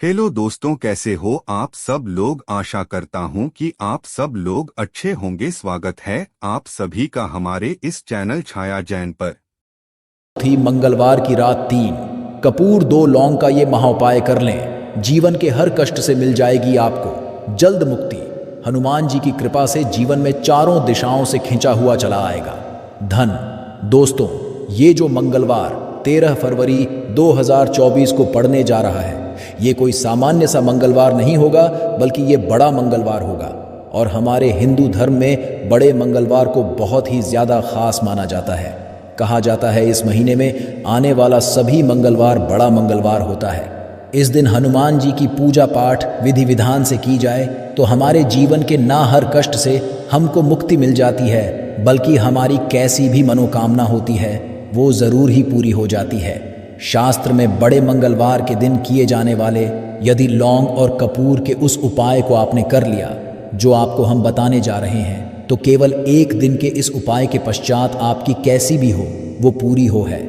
Hello दोस्तों, कैसे हो आप सब लोग। आशा करता हूं कि आप सब लोग अच्छे होंगे। स्वागत है आप सभी का हमारे इस चैनल छाया जैन पर। थी मंगलवार की रात 3 कपूर 2 लौंग का ये महाउपाय कर लें, जीवन के हर कष्ट से मिल जाएगी आपको जल्द मुक्ति। हनुमान जी की कृपा से जीवन में चारों दिशाओं से खिंचा हुआ चला आएगा धन। दोस्तों, ये जो मंगलवार 13 फरवरी 2024 को पड़ने जा रहा है, ये कोई सामान्य सा मंगलवार नहीं होगा, बल्कि ये बड़ा मंगलवार होगा। और हमारे हिंदू धर्म में बड़े मंगलवार को बहुत ही ज़्यादा खास माना जाता है। कहा जाता है इस महीने में आने वाला सभी मंगलवार बड़ा मंगलवार होता है। इस दिन हनुमान जी की पूजा पाठ विधि विधान से की जाए तो हमारे जीवन के ना हर कष्ट से हमको मुक्ति मिल जाती है, बल्कि हमारी कैसी भी मनोकामना होती है वो ज़रूर ही पूरी हो जाती है। शास्त्र में बड़े मंगलवार के दिन किए जाने वाले यदि लौंग और कपूर के उस उपाय को आपने कर लिया जो आपको हम बताने जा रहे हैं, तो केवल एक दिन के इस उपाय के पश्चात आपकी कैसी भी हो वो पूरी हो है।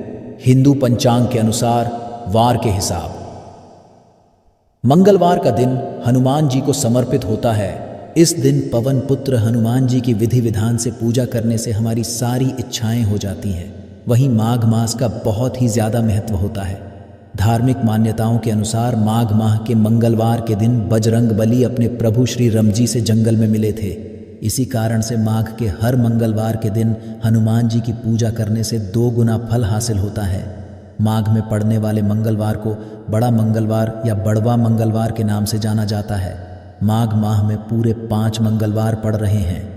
हिंदू पंचांग के अनुसार वार के हिसाब मंगलवार का दिन हनुमान जी को समर्पित होता है। इस दिन पवन पुत्र हनुमान जी की विधि विधान से पूजा करने से हमारी सारी इच्छाएं हो जाती हैं। वहीं माघ मास का बहुत ही ज़्यादा महत्व होता है। धार्मिक मान्यताओं के अनुसार माघ माह के मंगलवार के दिन बजरंग बली अपने प्रभु श्री राम जी से जंगल में मिले थे। इसी कारण से माघ के हर मंगलवार के दिन हनुमान जी की पूजा करने से 2 गुना फल हासिल होता है। माघ में पड़ने वाले मंगलवार को बड़ा मंगलवार या बड़वा मंगलवार के नाम से जाना जाता है। माघ माह में पूरे 5 मंगलवार पड़ रहे हैं।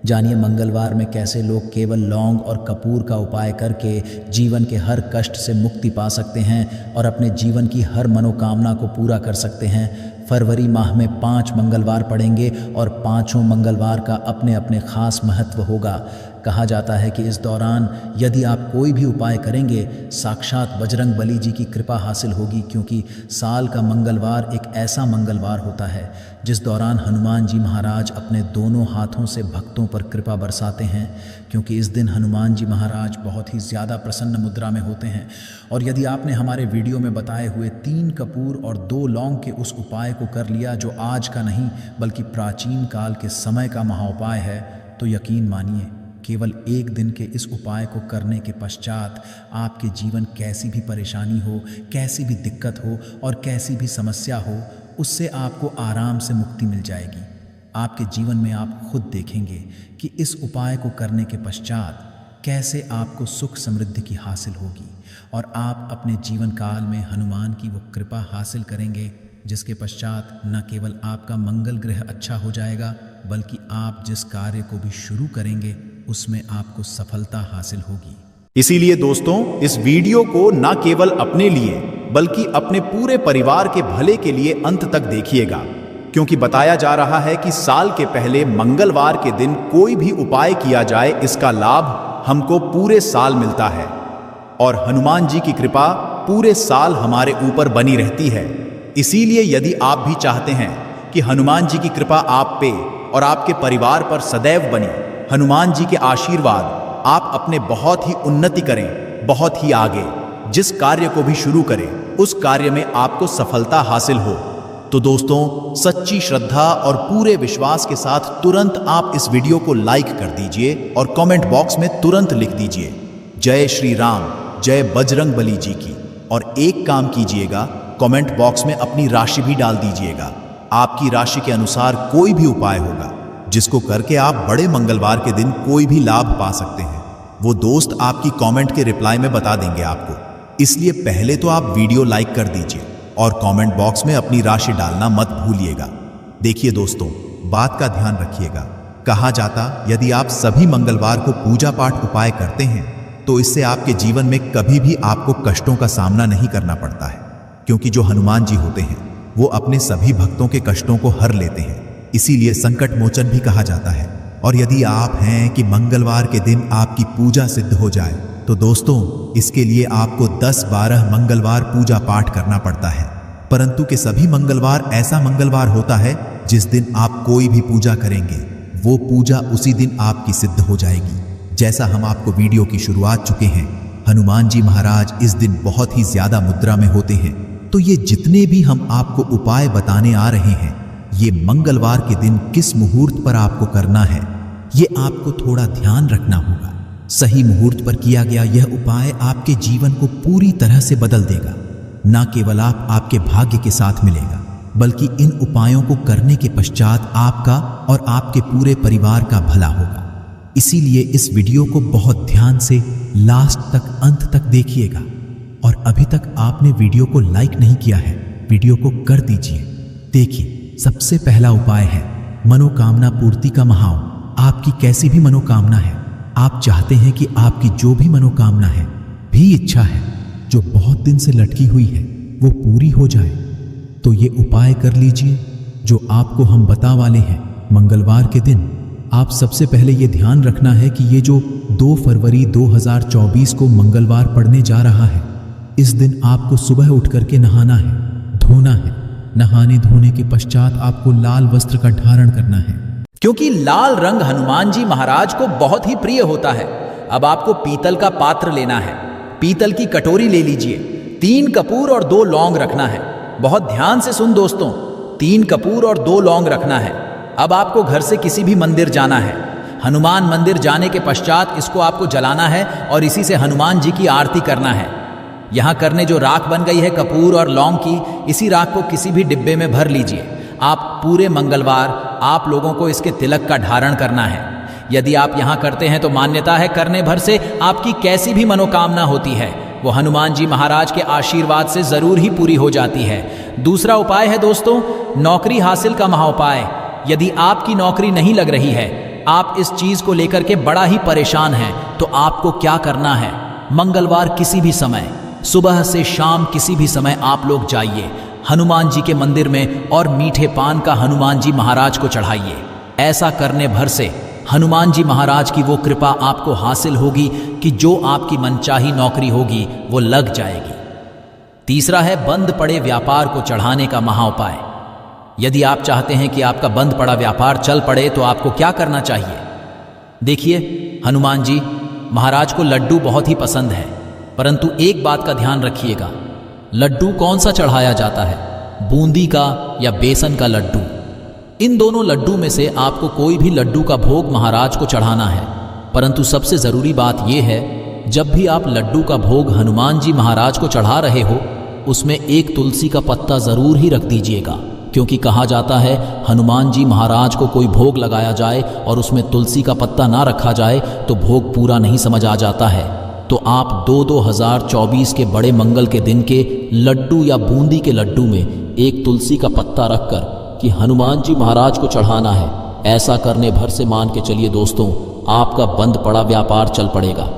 जानिए मंगलवार में कैसे लोग केवल लौंग और कपूर का उपाय करके जीवन के हर कष्ट से मुक्ति पा सकते हैं और अपने जीवन की हर मनोकामना को पूरा कर सकते हैं। फरवरी माह में 5 मंगलवार पड़ेंगे और 5 मंगलवार का अपने अपने खास महत्व होगा। कहा जाता है कि इस दौरान यदि आप कोई भी उपाय करेंगे, साक्षात बजरंग बली जी की कृपा हासिल होगी, क्योंकि साल का मंगलवार एक ऐसा मंगलवार होता है जिस दौरान हनुमान जी महाराज अपने दोनों हाथों से भक्तों पर कृपा बरसाते हैं। क्योंकि इस दिन हनुमान जी महाराज बहुत ही ज़्यादा प्रसन्न मुद्रा में होते हैं। और यदि आपने हमारे वीडियो में बताए हुए 3 कपूर और 2 लौंग के उस उपाय को कर लिया, जो आज का नहीं बल्कि प्राचीन काल के समय का महाउपाय है, तो यकीन मानिए केवल एक दिन के इस उपाय को करने के पश्चात आपके जीवन कैसी भी परेशानी हो, कैसी भी दिक्कत हो और कैसी भी समस्या हो, उससे आपको आराम से मुक्ति मिल जाएगी। आपके जीवन में आप खुद देखेंगे कि इस उपाय को करने के पश्चात कैसे आपको सुख समृद्धि की हासिल होगी और आप अपने जीवन काल में हनुमान की वो कृपा हासिल करेंगे, जिसके पश्चात न केवल आपका मंगल ग्रह अच्छा हो जाएगा, बल्कि आप जिस कार्य को भी शुरू करेंगे उसमें आपको सफलता हासिल होगी। इसीलिए दोस्तों, इस वीडियो को न केवल अपने लिए बल्कि अपने पूरे परिवार के भले के लिए अंत तक देखिएगा, क्योंकि बताया जा रहा है कि साल के पहले मंगलवार के दिन कोई भी उपाय किया जाए, इसका लाभ हमको पूरे साल मिलता है और हनुमान जी की कृपा पूरे साल हमारे ऊपर बनी रहती है। इसीलिए यदि आप भी चाहते हैं कि हनुमान जी की कृपा आप पे और आपके परिवार पर सदैव बनी, हनुमान जी के आशीर्वाद आप अपने बहुत ही उन्नति करें, बहुत ही आगे जिस कार्य को भी शुरू करें उस कार्य में आपको सफलता हासिल हो, तो दोस्तों सच्ची श्रद्धा और पूरे विश्वास के साथ तुरंत आप इस वीडियो को लाइक कर दीजिए और कमेंट बॉक्स में तुरंत लिख दीजिए जय श्री राम, जय बजरंग बली जी की। और एक काम कीजिएगा, कमेंट बॉक्स में अपनी राशि भी डाल दीजिएगा। आपकी राशि के अनुसार कोई भी उपाय होगा जिसको करके आप बड़े मंगलवार के दिन कोई भी लाभ पा सकते हैं, वो दोस्त आपकी कमेंट के रिप्लाई में बता देंगे आपको। इसलिए पहले तो आप वीडियो लाइक कर दीजिए और कमेंट बॉक्स में अपनी राशि डालना मत भूलिएगा। देखिए दोस्तों, बात का ध्यान रखिएगा। कहा जाता यदि आप सभी मंगलवार को पूजा पाठ उपाय करते हैं तो इससे आपके जीवन में कभी भी आपको कष्टों का सामना नहीं करना पड़ता है, क्योंकि जो हनुमान जी होते हैं वो अपने सभी भक्तों के कष्टों को हर लेते हैं। इसीलिए संकट मोचन भी कहा जाता है। और यदि आप हैं कि मंगलवार के दिन आपकी पूजा सिद्ध हो जाए, तो दोस्तों इसके लिए आपको 10-12 मंगलवार पूजा पाठ करना पड़ता है। परंतु के सभी मंगलवार ऐसा मंगलवार होता है जिस दिन आप कोई भी पूजा करेंगे वो पूजा उसी दिन आपकी सिद्ध हो जाएगी। जैसा हम आपको वीडियो की शुरुआत चुके हैं, हनुमान जी महाराज इस दिन बहुत ही ज्यादा मुद्रा में होते हैं, तो ये जितने भी हम आपको उपाय बताने आ रहे हैं, ये मंगलवार के दिन किस मुहूर्त पर आपको करना है, ये आपको थोड़ा ध्यान रखना होगा। सही मुहूर्त पर किया गया यह उपाय आपके जीवन को पूरी तरह से बदल देगा। न केवल आपके भाग्य के साथ मिलेगा, बल्कि इन उपायों को करने के पश्चात आपका और आपके पूरे परिवार का भला होगा। इसीलिए इस वीडियो को बहुत ध्यान से लास्ट तक, अंत तक देखिएगा। और अभी तक आपने वीडियो को लाइक नहीं किया है, वीडियो को कर दीजिए। देखिए, सबसे पहला उपाय है मनोकामना पूर्ति का महाव। आपकी कैसी भी मनोकामना है, आप चाहते हैं कि आपकी जो भी मनोकामना है, भी इच्छा है जो बहुत दिन से लटकी हुई है, वो पूरी हो जाए, तो ये उपाय कर लीजिए जो आपको हम बता वाले हैं। मंगलवार के दिन आप सबसे पहले ये ध्यान रखना है कि ये जो 2 फरवरी 2024 को मंगलवार पड़ने जा रहा है, इस दिन आपको सुबह उठ करके नहाना है, धोना है। नहाने धोने के पश्चात आपको लाल वस्त्र का धारण करना है, क्योंकि लाल रंग हनुमान जी महाराज को बहुत ही प्रिय होता है। अब आपको पीतल का पात्र लेना है, पीतल की कटोरी ले लीजिए, 3 कपूर और 2 लौंग रखना है। बहुत ध्यान से सुन दोस्तों, 3 कपूर और 2 लौंग रखना है। अब आपको घर से किसी भी मंदिर जाना है। हनुमान मंदिर जाने के पश्चात इसको आपको जलाना है और इसी से हनुमान जी की आरती करना है। यहाँ करने जो राख बन गई है कपूर और लौंग की, इसी राख को किसी भी डिब्बे में भर लीजिए। आप पूरे मंगलवार आप लोगों को इसके तिलक का धारण करना है। यदि आप यहाँ करते हैं तो मान्यता है करने भर से आपकी कैसी भी मनोकामना होती है, वो हनुमान जी महाराज के आशीर्वाद से जरूर ही पूरी हो जाती है। दूसरा उपाय है दोस्तों, नौकरी हासिल का महाउपाय। यदि आपकी नौकरी नहीं लग रही है, आप इस चीज को लेकर के बड़ा ही परेशान हैं, तो आपको क्या करना है, मंगलवार किसी भी समय, सुबह से शाम किसी भी समय आप लोग जाइए हनुमान जी के मंदिर में और मीठे पान का हनुमान जी महाराज को चढ़ाइए। ऐसा करने भर से हनुमान जी महाराज की वो कृपा आपको हासिल होगी कि जो आपकी मनचाही नौकरी होगी वो लग जाएगी। तीसरा है बंद पड़े व्यापार को चढ़ाने का महाउपाय। यदि आप चाहते हैं कि आपका बंद पड़ा व्यापार चल पड़े, तो आपको क्या करना चाहिए? देखिए, हनुमान जी महाराज को लड्डू बहुत ही पसंद है, परंतु एक बात का ध्यान रखिएगा, लड्डू कौन सा चढ़ाया जाता है, बूंदी का या बेसन का लड्डू। इन दोनों लड्डू में से आपको कोई भी लड्डू का भोग महाराज को चढ़ाना है। परंतु सबसे जरूरी बात यह है, जब भी आप लड्डू का भोग हनुमान जी महाराज को चढ़ा रहे हो, उसमें एक तुलसी का पत्ता जरूर ही रख दीजिएगा, क्योंकि कहा जाता है हनुमान जी महाराज को कोई भोग लगाया जाए और उसमें तुलसी का पत्ता ना रखा जाए तो भोग पूरा नहीं समझ आ जाता है। तो आप 2024 के बड़े मंगल के दिन के लड्डू या बूंदी के लड्डू में एक तुलसी का पत्ता रखकर कि हनुमान जी महाराज को चढ़ाना है। ऐसा करने भर से मान के चलिए दोस्तों, आपका बंद पड़ा व्यापार चल पड़ेगा।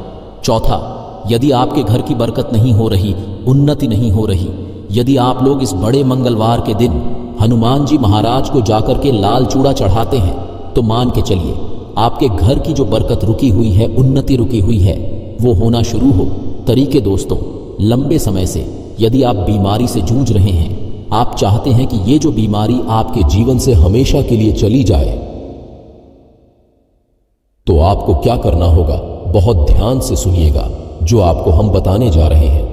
चौथा, यदि आपके घर की बरकत नहीं हो रही, उन्नति नहीं हो रही, यदि आप लोग इस बड़े मंगलवार के दिन हनुमान जी महाराज को जाकर के लाल चूड़ा चढ़ाते हैं, तो मान के चलिए आपके घर की जो बरकत रुकी हुई है, उन्नति रुकी हुई है, वो होना शुरू हो। तरीके दोस्तों, लंबे समय से यदि आप बीमारी से जूझ रहे हैं, आप चाहते हैं कि ये जो बीमारी आपके जीवन से हमेशा के लिए चली जाए, तो आपको क्या करना होगा, बहुत ध्यान से सुनिएगा जो आपको हम बताने जा रहे हैं।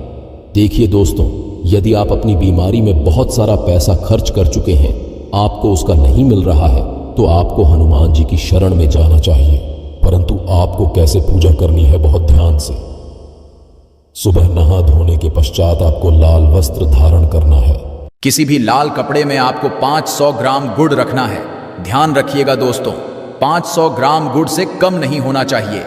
देखिए दोस्तों, यदि आप अपनी बीमारी में बहुत सारा पैसा खर्च कर चुके हैं, आपको उसका नहीं मिल रहा है, तो आपको हनुमान जी की शरण में जाना चाहिए। परंतु आपको कैसे पूजा करनी है, बहुत ध्यान से। सुबह नहा धोने के पश्चात आपको लाल वस्त्र धारण करना है। किसी भी लाल कपड़े में आपको 500 ग्राम गुड़ रखना है। ध्यान रखिएगा दोस्तों, 500 ग्राम गुड़ से कम नहीं होना चाहिए।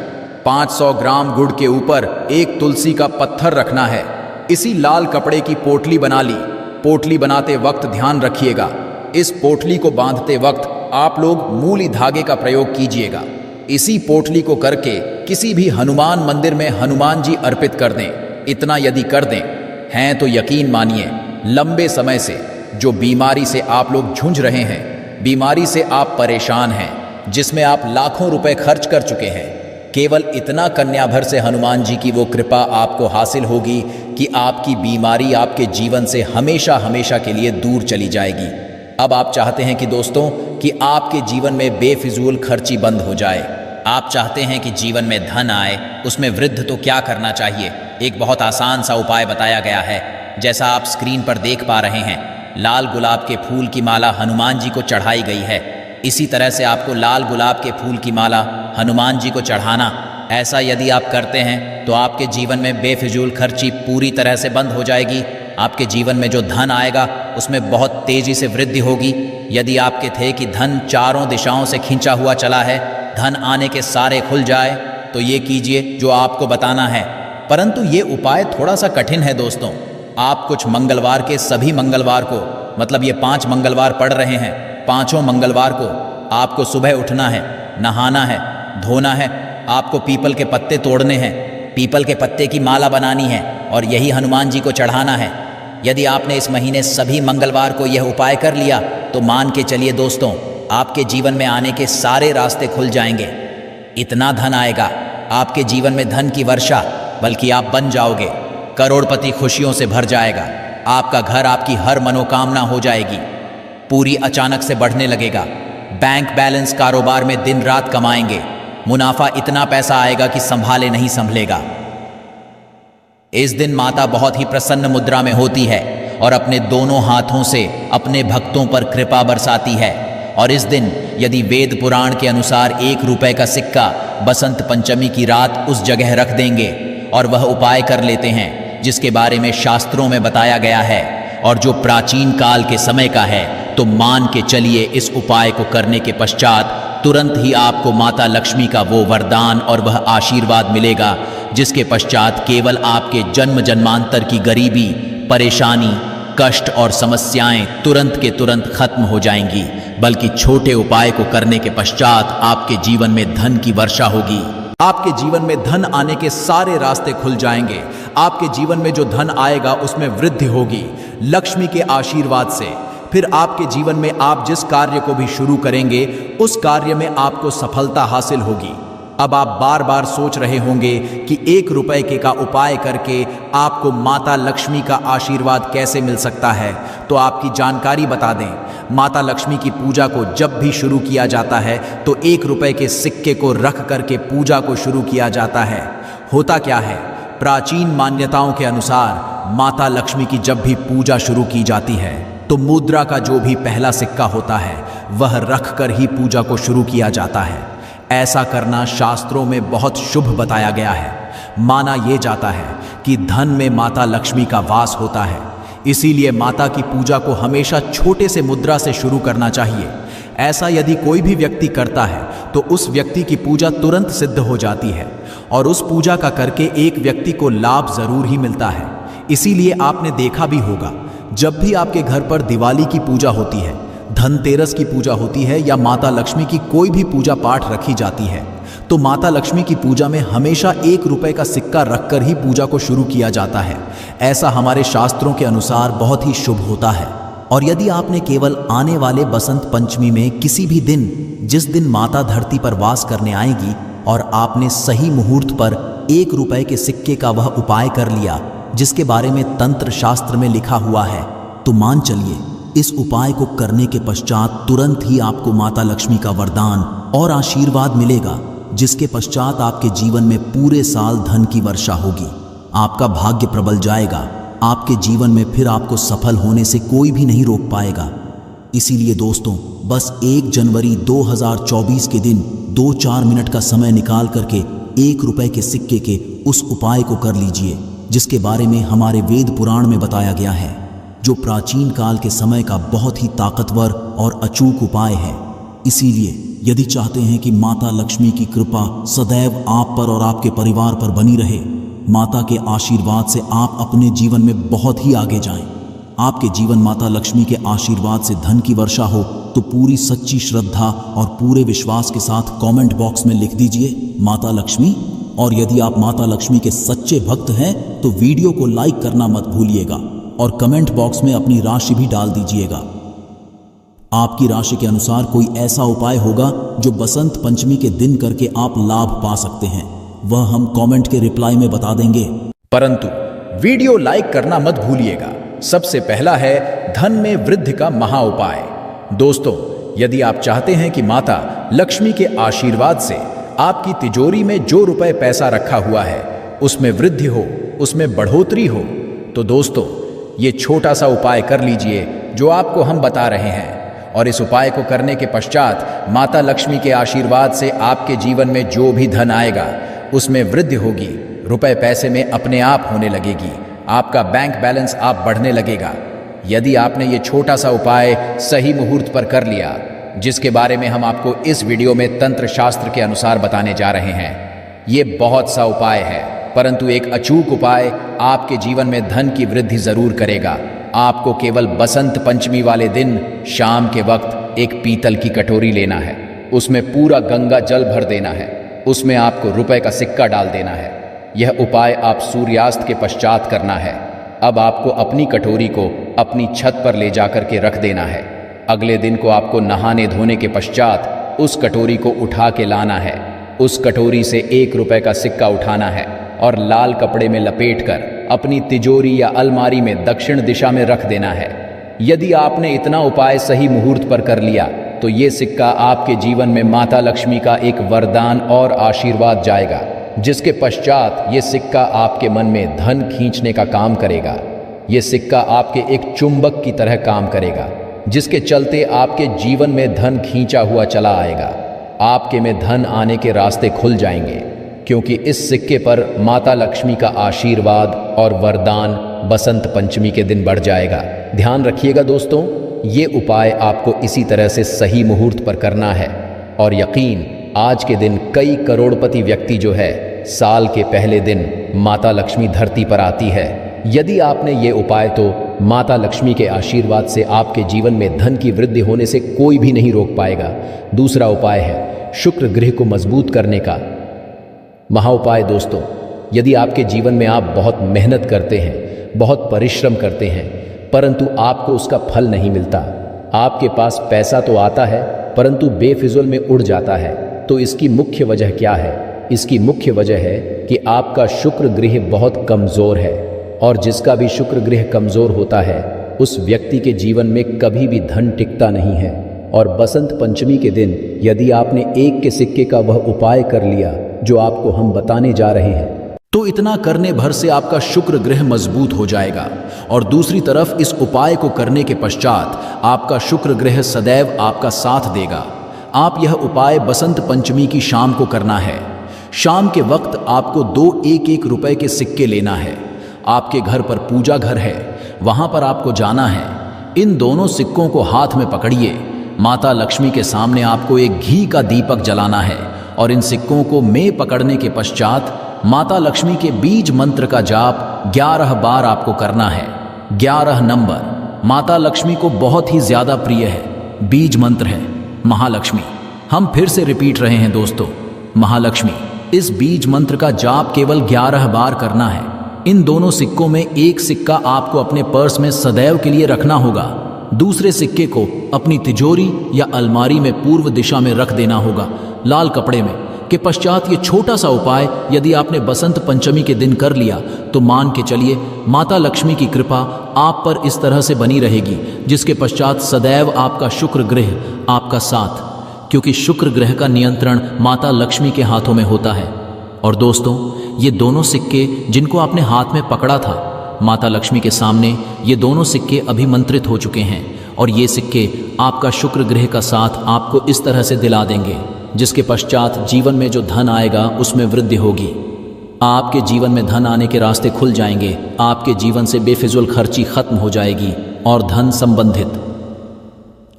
500 ग्राम गुड़ के ऊपर एक तुलसी का पत्थर रखना है। इसी लाल कपड़े की पोटली बना ली। पोटली बनाते वक्त ध्यान रखिएगा, इस पोटली को बांधते वक्त आप लोग मूली धागे का प्रयोग कीजिएगा। इसी पोटली को करके किसी भी हनुमान मंदिर में हनुमान जी अर्पित कर दें। इतना यदि कर दें हैं तो यकीन मानिए, लंबे समय से जो बीमारी से आप लोग जूझ रहे हैं, बीमारी से आप परेशान हैं, जिसमें आप लाखों रुपए खर्च कर चुके हैं, केवल इतना कन्या भर से हनुमान जी की वो कृपा आपको हासिल होगी कि आपकी बीमारी आपके जीवन से हमेशा हमेशा के लिए दूर चली जाएगी। अब आप चाहते हैं कि दोस्तों कि आपके जीवन में बेफिजूल खर्ची बंद हो जाए। आप चाहते हैं कि जीवन में धन आए, उसमें वृद्धि। तो क्या करना चाहिए? एक बहुत आसान सा उपाय बताया गया है। जैसा आप स्क्रीन पर देख पा रहे हैं, लाल गुलाब के फूल की माला हनुमान जी को चढ़ाई गई है। इसी तरह से आपको लाल गुलाब के फूल की माला हनुमान जी को चढ़ाना। ऐसा यदि आप करते हैं तो आपके जीवन में बेफिजूल खर्ची पूरी तरह से बंद हो जाएगी। आपके जीवन में जो धन आएगा उसमें बहुत तेजी से वृद्धि होगी। यदि आपके थे कि धन चारों दिशाओं से खींचा हुआ चला है, धन आने के सारे खुल जाए, तो ये कीजिए जो आपको बताना है। परंतु ये उपाय थोड़ा सा कठिन है दोस्तों। आप कुछ मंगलवार के सभी मंगलवार को, मतलब ये 5 मंगलवार पड़ रहे हैं, 5 मंगलवार को आपको सुबह उठना है, नहाना है, धोना है, आपको पीपल के पत्ते तोड़ने हैं, पीपल के पत्ते की माला बनानी है और यही हनुमान जी को चढ़ाना है। यदि आपने इस महीने सभी मंगलवार को यह उपाय कर लिया तो मान के चलिए दोस्तों, आपके जीवन में आने के सारे रास्ते खुल जाएंगे। इतना धन आएगा, आपके जीवन में धन की वर्षा, बल्कि आप बन जाओगे करोड़पति। खुशियों से भर जाएगा आपका घर, आपकी हर मनोकामना हो जाएगी पूरी, अचानक से बढ़ने लगेगा। बैंक बैलेंस, कारोबार में दिन रात कमाएंगे, मुनाफा इतना पैसा आएगा कि संभाले नहीं संभलेगा। इस दिन माता बहुत ही प्रसन्न मुद्रा में होती है और अपने दोनों हाथों से अपने भक्तों पर कृपा बरसाती है। और इस दिन यदि वेद पुराण के अनुसार 1 रुपए का सिक्का बसंत पंचमी की रात उस जगह रख देंगे और वह उपाय कर लेते हैं जिसके बारे में शास्त्रों में बताया गया है और जो प्राचीन काल के समय का है, तो मान के चलिए इस उपाय को करने के पश्चात तुरंत ही आपको माता लक्ष्मी का वो वरदान और वह आशीर्वाद मिलेगा जिसके पश्चात केवल आपके जन्म जन्मांतर की गरीबी, परेशानी, कष्ट और समस्याएं तुरंत के तुरंत खत्म हो जाएंगी। बल्कि छोटे उपाय को करने के पश्चात आपके जीवन में धन की वर्षा होगी। आपके जीवन में धन आने के सारे रास्ते खुल जाएंगे। आपके जीवन में जो धन आएगा उसमें वृद्धि होगी लक्ष्मी के आशीर्वाद से। फिर आपके जीवन में आप जिस कार्य को भी शुरू करेंगे उस कार्य में आपको सफलता हासिल होगी। अब आप बार बार सोच रहे होंगे कि 1 रुपए के का उपाय करके आपको माता लक्ष्मी का आशीर्वाद कैसे मिल सकता है। तो आपकी जानकारी बता दें, माता लक्ष्मी की पूजा को जब भी शुरू किया जाता है तो 1 रुपए के सिक्के को रख करके पूजा को शुरू किया जाता है। होता क्या है, प्राचीन मान्यताओं के अनुसार माता लक्ष्मी की जब भी पूजा शुरू की जाती है तो मुद्रा का जो भी पहला सिक्का होता है वह रख कर ही पूजा को शुरू किया जाता है। ऐसा करना शास्त्रों में बहुत शुभ बताया गया है। माना यह जाता है कि धन में माता लक्ष्मी का वास होता है, इसीलिए माता की पूजा को हमेशा छोटे से मुद्रा से शुरू करना चाहिए। ऐसा यदि कोई भी व्यक्ति करता है तो उस व्यक्ति की पूजा तुरंत सिद्ध हो जाती है और उस पूजा का करके एक व्यक्ति को लाभ जरूर ही मिलता है। इसीलिए आपने देखा भी होगा, जब भी आपके घर पर दिवाली की पूजा होती है, धनतेरस की पूजा होती है या माता लक्ष्मी की कोई भी पूजा पाठ रखी जाती है, तो माता लक्ष्मी की पूजा में हमेशा 1 रुपए का सिक्का रखकर ही पूजा को शुरू किया जाता है। ऐसा हमारे शास्त्रों के अनुसार बहुत ही शुभ होता है। और यदि आपने केवल आने वाले बसंत पंचमी में किसी भी दिन, जिस दिन माता धरती पर वास करने आएगी, और आपने सही मुहूर्त पर 1 रुपए के सिक्के का वह उपाय कर लिया जिसके बारे में तंत्र शास्त्र में लिखा हुआ है, तो मान चलिए इस उपाय को करने के पश्चात तुरंत ही आपको माता लक्ष्मी का वरदान और आशीर्वाद मिलेगा, जिसके पश्चात आपके जीवन में पूरे साल धन की वर्षा होगी। आपका भाग्य प्रबल जाएगा। आपके जीवन में फिर आपको सफल होने से कोई भी नहीं रोक पाएगा। इसीलिए दोस्तों, बस 1 जनवरी 2024 के दिन 2-4 मिनट का समय निकाल करके 1 रुपए के सिक्के के उस उपाय को कर लीजिए जिसके बारे में हमारे वेद पुराण में बताया गया है, जो प्राचीन काल के समय का बहुत ही ताकतवर और अचूक उपाय है। इसीलिए यदि चाहते हैं कि माता लक्ष्मी की कृपा सदैव आप पर और आपके परिवार पर बनी रहे, माता के आशीर्वाद से आप अपने जीवन में बहुत ही आगे जाएं, आपके जीवन माता लक्ष्मी के आशीर्वाद से धन की वर्षा हो, तो पूरी सच्ची श्रद्धा और पूरे विश्वास के साथ कमेंट बॉक्स में लिख दीजिए माता लक्ष्मी। और यदि आप माता लक्ष्मी के सच्चे भक्त हैं तो वीडियो को लाइक करना मत भूलिएगा और कमेंट बॉक्स में अपनी राशि भी डाल दीजिएगा। आपकी राशि के अनुसार कोई ऐसा उपाय होगा जो बसंत पंचमी के दिन करके आप लाभ पा सकते हैं, वह हम कमेंट के रिप्लाई में बता देंगे। परंतु वीडियो लाइक करना मत भूलिएगा। सबसे पहला है धन में वृद्धि का महा उपाय। दोस्तों, यदि आप चाहते हैं कि माता लक्ष्मी के आशीर्वाद से आपकी तिजोरी में जो रुपए पैसा रखा हुआ है उसमें वृद्धि हो, उसमें बढ़ोतरी हो, तो दोस्तों ये छोटा सा उपाय कर लीजिए जो आपको हम बता रहे हैं, और इस उपाय को करने के पश्चात माता लक्ष्मी के आशीर्वाद से आपके जीवन में जो भी धन आएगा उसमें वृद्धि होगी, रुपए पैसे में अपने आप होने लगेगी, आपका बैंक बैलेंस आप बढ़ने लगेगा। यदि आपने ये छोटा सा उपाय सही मुहूर्त पर कर लिया, जिसके बारे में हम आपको इस वीडियो में तंत्र शास्त्र के अनुसार बताने जा रहे हैं। ये बहुत सा उपाय है, परंतु एक अचूक उपाय आपके जीवन में धन की वृद्धि जरूर करेगा। आपको केवल बसंत पंचमी वाले दिन शाम के वक्त एक पीतल की कटोरी लेना है, उसमें पूरा गंगा जल भर देना है, उसमें आपको रुपए का सिक्का डाल देना है। यह उपाय आप सूर्यास्त के पश्चात करना है। अब आपको अपनी कटोरी को अपनी छत पर ले जाकर के रख देना है। अगले दिन को आपको नहाने धोने के पश्चात उस कटोरी को उठा के लाना है। उस कटोरी से 1 रुपए का सिक्का उठाना है और लाल कपड़े में लपेटकर अपनी तिजोरी या अलमारी में दक्षिण दिशा में रख देना है। यदि आपने इतना उपाय सही मुहूर्त पर कर लिया तो ये सिक्का आपके जीवन में माता लक्ष्मी का एक वरदान और आशीर्वाद जाएगा, जिसके पश्चात ये सिक्का आपके मन में धन खींचने का काम करेगा। ये सिक्का आपके एक चुंबक की तरह काम करेगा, जिसके चलते आपके जीवन में धन खींचा हुआ चला आएगा। आपके में धन आने के रास्ते खुल जाएंगे, क्योंकि इस सिक्के पर माता लक्ष्मी का आशीर्वाद और वरदान बसंत पंचमी के दिन बढ़ जाएगा। ध्यान रखिएगा दोस्तों, ये उपाय आपको इसी तरह से सही मुहूर्त पर करना है। और यकीन, आज के दिन कई करोड़पति व्यक्ति जो है साल के पहले दिन माता लक्ष्मी धरती पर आती है। यदि आपने ये उपाय तो माता लक्ष्मी के आशीर्वाद से आपके जीवन में धन की वृद्धि होने से कोई भी नहीं रोक पाएगा। दूसरा उपाय है शुक्र ग्रह को मजबूत करने का महाउपाय। दोस्तों, यदि आपके जीवन में आप बहुत मेहनत करते हैं, बहुत परिश्रम करते हैं, परंतु आपको उसका फल नहीं मिलता, आपके पास पैसा तो आता है परंतु बेफिजुल में उड़ जाता है, तो इसकी मुख्य वजह क्या है? इसकी मुख्य वजह है कि आपका शुक्र ग्रह बहुत कमज़ोर है, और जिसका भी शुक्र ग्रह कमज़ोर होता है उस व्यक्ति के जीवन में कभी भी धन टिकता नहीं है। और बसंत पंचमी के दिन यदि आपने 1 के सिक्के का वह उपाय कर लिया जो आपको हम बताने जा रहे हैं, तो इतना करने भर से आपका शुक्र ग्रह मजबूत हो जाएगा। और दूसरी तरफ इस उपाय को करने के पश्चात आपका शुक्र ग्रह सदैव आपका साथ देगा। आप यह उपाय बसंत पंचमी की शाम को करना है। शाम के वक्त आपको 2 1-1 रुपए के सिक्के लेना है। आपके घर पर पूजा घर है, वहां पर आपको जाना है। इन दोनों सिक्कों को हाथ में पकड़िए। माता लक्ष्मी के सामने आपको एक घी का दीपक जलाना है, और इन सिक्कों को में पकड़ने के पश्चात माता लक्ष्मी के बीज मंत्र का जाप 11 बार आपको करना है। 11 नंबर माता लक्ष्मी को बहुत ही ज्यादा प्रिय है। बीज मंत्र है महालक्ष्मी। हम फिर से रिपीट रहे हैं दोस्तों, महालक्ष्मी। इस बीज मंत्र का जाप केवल 11 बार करना है। इन दोनों सिक्कों में एक सिक्का आपको अपने पर्स में सदैव के लिए रखना होगा, दूसरे सिक्के को अपनी तिजोरी या अलमारी में पूर्व दिशा में रख देना होगा, लाल कपड़े में। के पश्चात ये छोटा सा उपाय यदि आपने बसंत पंचमी के दिन कर लिया तो मान के चलिए माता लक्ष्मी की कृपा आप पर इस तरह से बनी रहेगी, जिसके पश्चात सदैव आपका शुक्र ग्रह आपका साथ, क्योंकि शुक्र ग्रह का नियंत्रण माता लक्ष्मी के हाथों में होता है। और दोस्तों, ये दोनों सिक्के जिनको आपने हाथ में पकड़ा था माता लक्ष्मी के सामने, ये दोनों सिक्के अभिमंत्रित हो चुके हैं, और ये सिक्के आपका शुक्र ग्रह का साथ आपको इस तरह से दिला देंगे, जिसके पश्चात जीवन में जो धन आएगा उसमें वृद्धि होगी। आपके जीवन में धन आने के रास्ते खुल जाएंगे, आपके जीवन से बेफिजुल खर्ची खत्म हो जाएगी, और धन संबंधित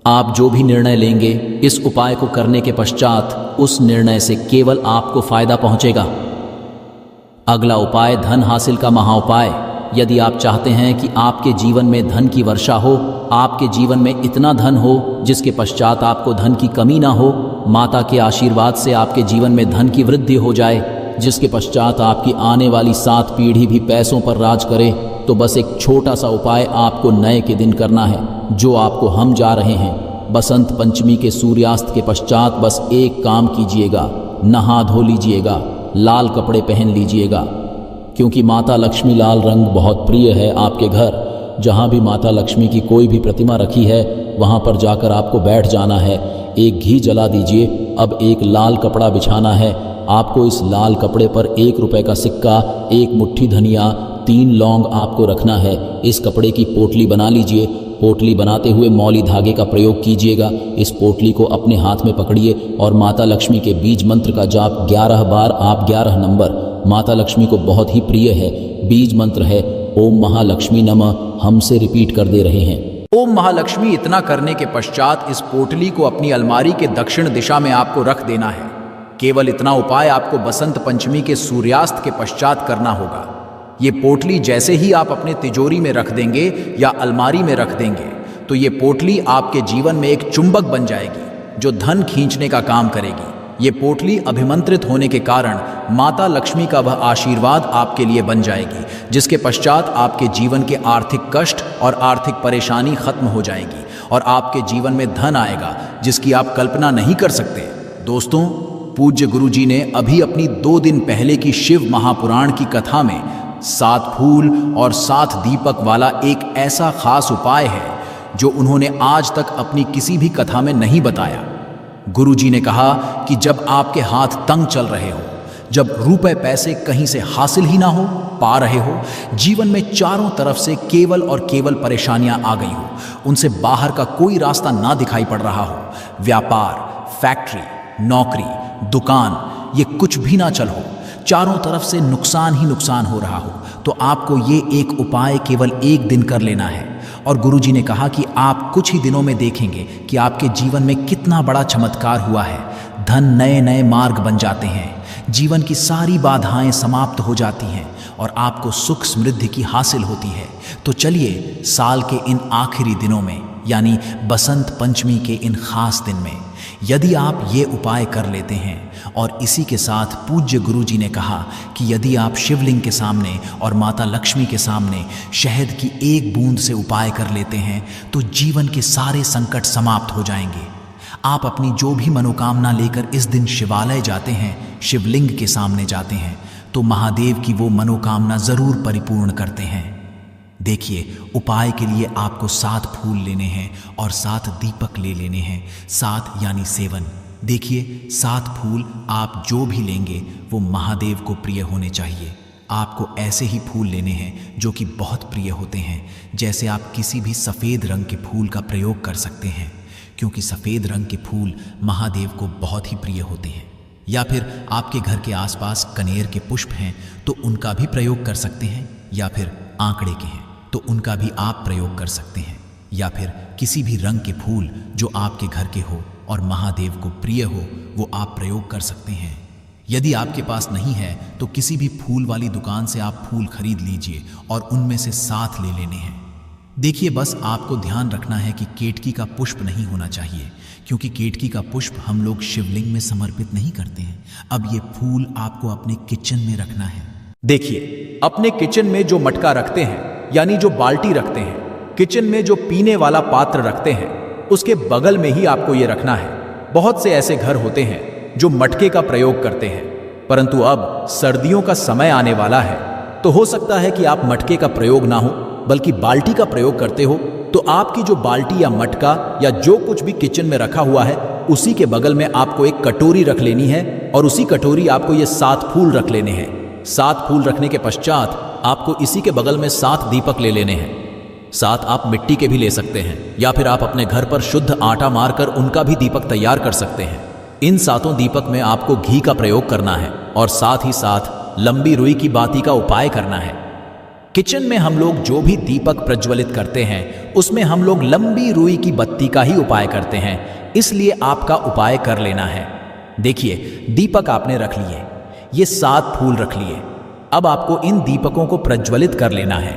आप जो भी निर्णय लेंगे इस उपाय को करने के पश्चात उस निर्णय से केवल आपको फायदा पहुंचेगा। अगला उपाय धन हासिल का महाउपाय। यदि आप चाहते हैं कि आपके जीवन में धन की वर्षा हो, आपके जीवन में इतना धन हो जिसके पश्चात आपको धन की कमी ना हो, माता के आशीर्वाद से आपके जीवन में धन की वृद्धि हो जाए, जिसके पश्चात आपकी आने वाली 7 पीढ़ी भी पैसों पर राज करे, तो बस एक छोटा सा उपाय आपको नए के दिन करना है, जो आपको हम जा रहे हैं। बसंत पंचमी के सूर्यास्त के पश्चात बस एक काम कीजिएगा, नहा धो लीजिएगा, लाल कपड़े पहन लीजिएगा, क्योंकि माता लक्ष्मी लाल रंग बहुत प्रिय है। आपके घर जहाँ भी माता लक्ष्मी की कोई भी प्रतिमा रखी है वहाँ पर जाकर आपको बैठ जाना है, एक घी जला दीजिए। अब एक लाल कपड़ा बिछाना है। आपको इस लाल कपड़े पर 1 रुपए का सिक्का, 1 मुट्ठी धनिया, 3 लौंग आपको रखना है। इस कपड़े की पोटली बना लीजिए। पोटली बनाते हुए मौली धागे का प्रयोग कीजिएगा। इस पोटली को अपने हाथ में पकड़िए और माता लक्ष्मी के बीज मंत्र का जाप 11 बार आप 11 नंबर माता लक्ष्मी को बहुत ही प्रिय है। बीज मंत्र है ओम महालक्ष्मी नमः। हमसे रिपीट कर दे रहे हैं ओम महालक्ष्मी। इतना करने के पश्चात इस पोटली को अपनी अलमारी के दक्षिण दिशा में आपको रख देना है। केवल इतना उपाय आपको बसंत पंचमी के सूर्यास्त के पश्चात करना होगा। ये पोटली जैसे ही आप अपने तिजोरी में रख देंगे या अलमारी में रख देंगे तो ये पोटली आपके जीवन में एक चुंबक बन जाएगी जो धन खींचने का काम करेगी। ये पोटली अभिमंत्रित होने के कारण माता लक्ष्मी का वह आशीर्वाद आपके लिए बन जाएगी, जिसके पश्चात आपके जीवन के आर्थिक कष्ट और आर्थिक परेशानी खत्म हो जाएगी और आपके जीवन में धन आएगा जिसकी आप कल्पना नहीं कर सकते। दोस्तों, पूज्य गुरु जी ने अभी अपनी 2 दिन पहले की शिव महापुराण की कथा में 7 फूल और 7 दीपक वाला एक ऐसा खास उपाय है जो उन्होंने आज तक अपनी किसी भी कथा में नहीं बताया। गुरु जी ने कहा कि जब आपके हाथ तंग चल रहे हो, जब रुपए पैसे कहीं से हासिल ही ना हो पा रहे हो, जीवन में चारों तरफ से केवल और केवल परेशानियां आ गई हो, उनसे बाहर का कोई रास्ता ना दिखाई पड़ रहा हो, व्यापार, फैक्ट्री, नौकरी, दुकान, ये कुछ भी ना चल हो, चारों तरफ से नुकसान ही नुकसान हो रहा हो, तो आपको ये एक उपाय केवल 1 दिन कर लेना है। और गुरुजी ने कहा कि आप कुछ ही दिनों में देखेंगे कि आपके जीवन में कितना बड़ा चमत्कार हुआ है। धन नए नए मार्ग बन जाते हैं, जीवन की सारी बाधाएं समाप्त हो जाती हैं और आपको सुख समृद्धि की हासिल होती है। तो चलिए, साल के इन आखिरी दिनों में यानी बसंत पंचमी के इन खास दिन में यदि आप ये उपाय कर लेते हैं और इसी के साथ पूज्य गुरु जी ने कहा कि यदि आप शिवलिंग के सामने और माता लक्ष्मी के सामने शहद की 1 बूंद से उपाय कर लेते हैं तो जीवन के सारे संकट समाप्त हो जाएंगे। आप अपनी जो भी मनोकामना लेकर इस दिन शिवालय जाते हैं, शिवलिंग के सामने जाते हैं, तो महादेव की वो मनोकामना जरूर परिपूर्ण करते हैं। देखिए, उपाय के लिए आपको 7 फूल लेने हैं और 7 दीपक ले लेने हैं। 7 यानी 7। देखिए, 7 फूल आप जो भी लेंगे वो महादेव को प्रिय होने चाहिए। आपको ऐसे ही फूल लेने हैं जो कि बहुत प्रिय होते हैं। जैसे आप किसी भी सफ़ेद रंग के फूल का प्रयोग कर सकते हैं, क्योंकि सफ़ेद रंग के फूल महादेव को बहुत ही प्रिय होते हैं। या फिर आपके घर के आसपास कनेर के पुष्प हैं तो उनका भी प्रयोग कर सकते हैं, या फिर आंकड़े के हैं तो उनका भी आप प्रयोग कर सकते हैं, या फिर किसी भी रंग के फूल जो आपके घर के हो और महादेव को प्रिय हो वो आप प्रयोग कर सकते हैं। यदि आपके पास नहीं है तो किसी भी फूल वाली दुकान से आप फूल खरीद लीजिए और उनमें से 7 ले लेने हैं। देखिए, बस आपको ध्यान रखना है कि केतकी का पुष्प नहीं होना चाहिए, क्योंकि केतकी का पुष्प हम लोग शिवलिंग में समर्पित नहीं करते हैं। अब ये फूल आपको अपने किचन में रखना है। देखिए, अपने किचन में जो मटका रखते हैं यानी जो बाल्टी रखते हैं, किचन में जो पीने वाला पात्र रखते हैं, उसके बगल में ही आपको ये रखना है। बहुत से ऐसे घर होते हैं जो मटके का प्रयोग करते हैं, परंतु अब सर्दियों का समय आने वाला है तो हो सकता है कि आप मटके का प्रयोग ना हो बल्कि बाल्टी का प्रयोग करते हो। तो आपकी जो बाल्टी या मटका या जो कुछ भी किचन में रखा हुआ है उसी के बगल में आपको एक कटोरी रख लेनी है और उसी कटोरी आपको ये 7 फूल रख लेने हैं। 7 फूल रखने के पश्चात आपको इसी के बगल में 7 दीपक ले लेने हैं। 7 आप मिट्टी के भी ले सकते हैं या फिर आप अपने घर पर शुद्ध आटा मारकर उनका भी दीपक तैयार कर सकते हैं। इन 7 दीपक में आपको घी का प्रयोग करना है और साथ ही साथ लंबी रुई की बाती का उपाय करना है। किचन में हम लोग जो भी दीपक प्रज्वलित करते हैं उसमें हम लोग लंबी रुई की बत्ती का ही उपाय करते हैं, इसलिए आपका उपाय कर लेना है। देखिए, दीपक आपने रख लिए, ये 7 फूल रख लिए। अब आपको इन दीपकों को प्रज्वलित कर लेना है।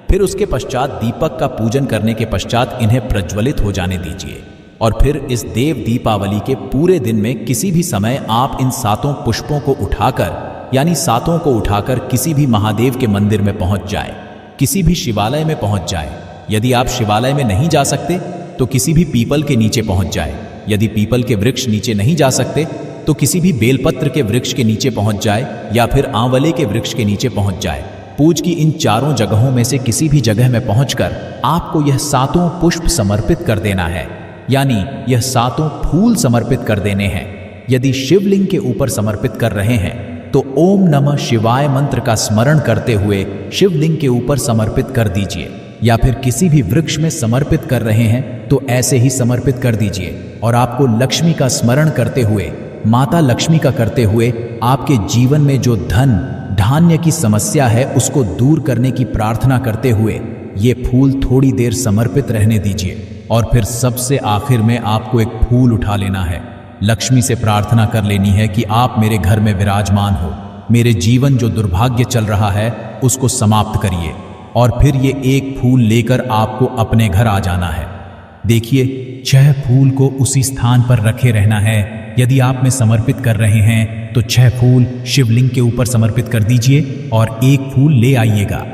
फिर उसके पश्चात दीपक का पूजन करने के पश्चात इन्हें प्रज्वलित हो जाने दीजिए और फिर इस देव दीपावली के पूरे दिन में किसी भी समय आप इन 7 पुष्पों को उठाकर यानी 7 को उठाकर किसी भी महादेव के मंदिर में पहुंच जाए, किसी भी शिवालय में पहुंच जाए। यदि आप शिवालय में नहीं जा सकते तो किसी भी पीपल के नीचे पहुंच जाए। यदि पीपल के वृक्ष नीचे नहीं जा सकते तो किसी भी बेलपत्र के वृक्ष के नीचे पहुंच जाए या फिर आंवले के वृक्ष के नीचे पहुंच जाए। पूज की इन 4 जगहों में से किसी भी जगह में पहुंचकर आपको यह 7 पुष्प समर्पित कर देना है, यानी यह 7 फूल समर्पित कर देने हैं। यदि शिवलिंग के ऊपर समर्पित कर रहे हैं तो ओम नमः शिवाय मंत्र का स्मरण करते हुए शिवलिंग के ऊपर समर्पित कर दीजिए, या फिर किसी भी वृक्ष में समर्पित कर रहे हैं तो ऐसे ही समर्पित कर दीजिए। और आपको लक्ष्मी का स्मरण करते हुए, माता लक्ष्मी का करते हुए, आपके जीवन में जो धन धान्य की समस्या है उसको दूर करने की प्रार्थना करते हुए ये फूल थोड़ी देर समर्पित रहने दीजिए। और फिर सबसे आखिर में आपको एक फूल उठा लेना है, लक्ष्मी से प्रार्थना कर लेनी है कि आप मेरे घर में विराजमान हो, मेरे जीवन जो दुर्भाग्य चल रहा है उसको समाप्त करिए। और फिर ये एक फूल लेकर आपको अपने घर आ जाना है। देखिए, 6 फूल को उसी स्थान पर रखे रहना है। यदि आप में समर्पित कर रहे हैं तो 6 फूल शिवलिंग के ऊपर समर्पित कर दीजिए और एक फूल ले आइएगा।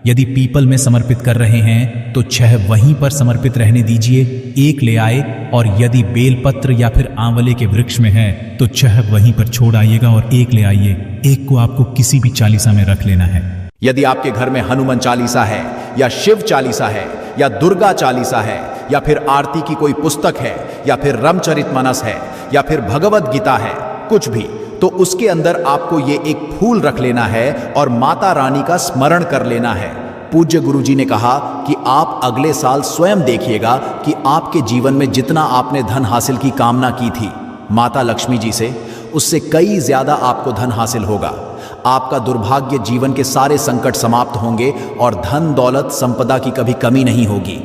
यदि पीपल में समर्पित कर रहे हैं तो 6 वहीं पर समर्पित रहने दीजिए, एक ले आए। और यदि बेलपत्र या फिर आंवले के वृक्ष में है तो 6 वहीं पर छोड़ आइएगा और एक ले आइए। एक को आपको किसी भी चालीसा में रख लेना है। यदि आपके घर में हनुमान चालीसा है या शिव चालीसा है या दुर्गा चालीसा है या फिर आरती की कोई पुस्तक है या फिर रामचरितमानस है या फिर भगवत गीता है, कुछ भी, तो उसके अंदर आपको ये एक फूल रख लेना है और माता रानी का स्मरण कर लेना है। पूज्य गुरुजी ने कहा कि आप अगले साल स्वयं देखिएगा कि आपके जीवन में जितना आपने धन हासिल की कामना की थी माता लक्ष्मी जी से, उससे कई ज्यादा आपको धन हासिल होगा। आपका दुर्भाग्य जीवन के सारे संकट समाप्त होंगे और धन दौलत संपदा की कभी कमी नहीं होगी।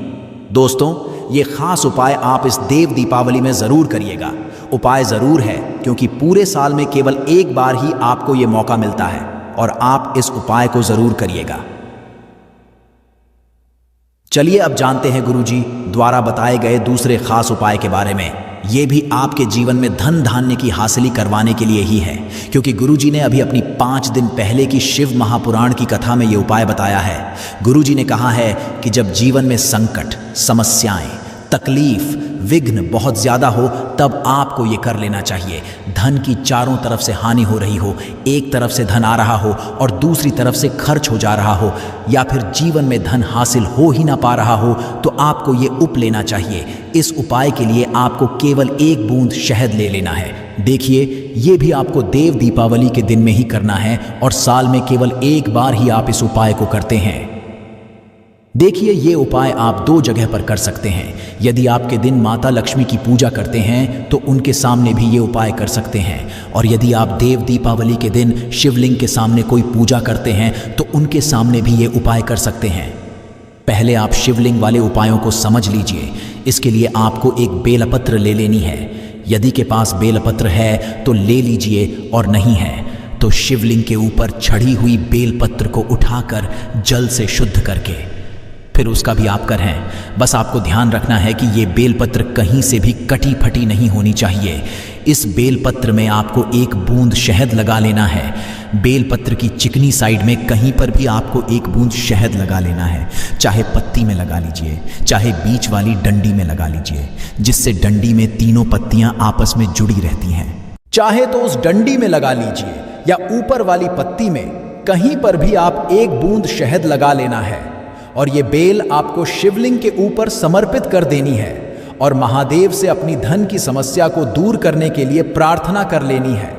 दोस्तों, ये खास उपाय आप इस देव दीपावली में जरूर करिएगा। उपाय जरूर है क्योंकि पूरे साल में केवल एक बार ही आपको ये मौका मिलता है और आप इस उपाय को जरूर करिएगा। चलिए अब जानते हैं गुरुजी द्वारा बताए गए दूसरे खास उपाय के बारे में। ये भी आपके जीवन में धन धान्य की हासिली करवाने के लिए ही है, क्योंकि गुरुजी ने अभी अपनी 5 दिन पहले की शिव महापुराण की कथा में ये उपाय बताया है। गुरुजी ने कहा है कि जब जीवन में संकट, समस्याएं, तकलीफ, विघ्न बहुत ज्यादा हो तब आपको ये कर लेना चाहिए। धन की चारों तरफ से हानि हो रही हो, एक तरफ से धन आ रहा हो और दूसरी तरफ से खर्च हो जा रहा हो, या फिर जीवन में धन हासिल हो ही ना पा रहा हो, तो आपको ये उप लेना चाहिए। इस उपाय के लिए आपको केवल 1 बूंद शहद ले लेना है। देखिए, ये भी आपको देव दीपावली के दिन में ही करना है और साल में केवल 1 बार ही आप इस उपाय को करते हैं। देखिए, ये उपाय आप 2 जगह पर कर सकते हैं। यदि आपके दिन माता लक्ष्मी की पूजा करते हैं तो उनके सामने भी ये उपाय कर सकते हैं, और यदि आप देव दीपावली के दिन शिवलिंग के सामने कोई पूजा करते हैं तो उनके सामने भी ये उपाय कर सकते हैं। पहले आप शिवलिंग वाले उपायों को समझ लीजिए। इसके लिए आपको एक बेलपत्र ले लेनी है। यदि के पास बेलपत्र है तो ले लीजिए, और नहीं है तो शिवलिंग के ऊपर चढ़ी हुई बेलपत्र को उठाकर जल से शुद्ध करके फिर उसका भी आप करें। बस आपको ध्यान रखना है कि ये बेलपत्र कहीं से भी कटी फटी नहीं होनी चाहिए। इस बेलपत्र में आपको 1 बूंद शहद लगा लेना है। बेलपत्र की चिकनी साइड में कहीं पर भी आपको 1 बूंद शहद लगा लेना है। चाहे पत्ती में लगा लीजिए, चाहे बीच वाली डंडी में लगा लीजिए, जिससे डंडी में तीनों पत्तियां आपस में जुड़ी रहती हैं। चाहे तो उस डंडी में लगा लीजिए या ऊपर वाली पत्ती में, कहीं पर भी आप 1 बूंद शहद लगा लेना है। और ये बेल आपको शिवलिंग के ऊपर समर्पित कर देनी है और महादेव से अपनी धन की समस्या को दूर करने के लिए प्रार्थना कर लेनी है।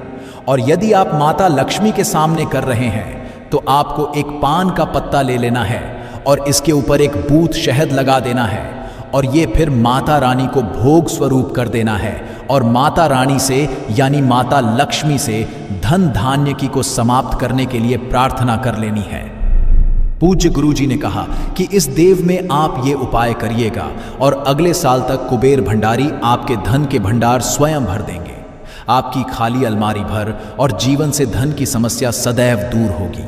और यदि आप माता लक्ष्मी के सामने कर रहे हैं तो आपको एक पान का पत्ता ले लेना है और इसके ऊपर 1 बूंद शहद लगा देना है, और ये फिर माता रानी को भोग स्वरूप कर देना है। और माता रानी से यानी माता लक्ष्मी से धन धान्य की को समाप्त करने के लिए प्रार्थना कर लेनी है। पूज्य गुरुजी ने कहा कि इस देव में आप ये उपाय करिएगा और अगले साल तक कुबेर भंडारी आपके धन के भंडार स्वयं भर देंगे। आपकी खाली अलमारी भर और जीवन से धन की समस्या सदैव दूर होगी।